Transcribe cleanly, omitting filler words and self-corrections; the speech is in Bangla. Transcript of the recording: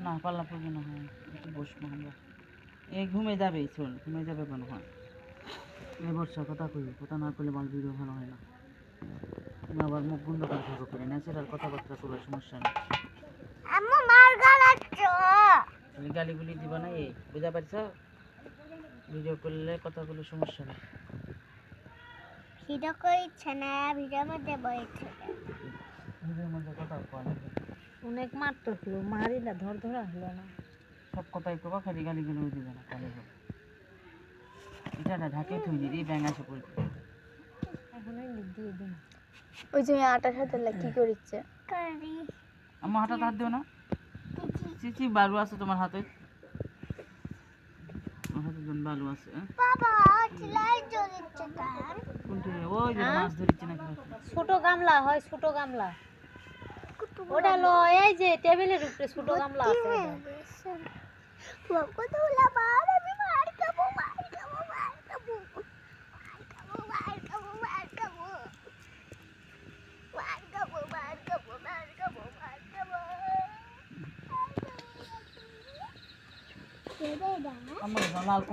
না পাল্লা পড়বে না হয় একটু বসবো আমরা এই ঘুমে যাবে চল ঘুমে যাবে মনে হয় এই বর্ষা কথা কই কথা না করলে আমার ভিডিও ভালো হয় না তুমি আবার মুখ বন্ধ করে থাকো করে ন্যাচারাল কথাবার্তা করলে সমস্যা নেই আম্মু মার গালাচ্ছো তুমি গালিগুলি দিবা না এই বুঝা পারছ ভিডিও করলে কথা বলে সমস্যা নেই ভিডিও করেছে না ভিডিওর মধ্যে বলেছে ভিডিওর মধ্যে কথা কয় অনেক মারতো হলো মারিলা ধরা হলো না সব কথাই কবা খালি গালিগুলো দিবে না তাহলে হবে এটা না ঢাকে তুই দিদি ব্যাঙ আছে পড়ে এখন দিয়ে দিন ওই যে আটার সাথে কি করিচ্ছে করি আমার হাতে হাত দিও না চিচি বালু আছে তোমার হাতে আমার হাতে জন বালু আছে বাবা চিলাই জ্বলছে কার কোনটি ওই যে মাছ ধরিছে নাকি ছোট গামলা হয় ছোট গামলা ওটা লো এই যে টেবিলের উপরে ছোট গামলা আছে কত হলা মার আমি মার খাবো মার খাবো মার খাবো মার খাবো মার খাবো মার খাবো মার খাবো মার খাবো মার খাবো মার খাবো আমার লাল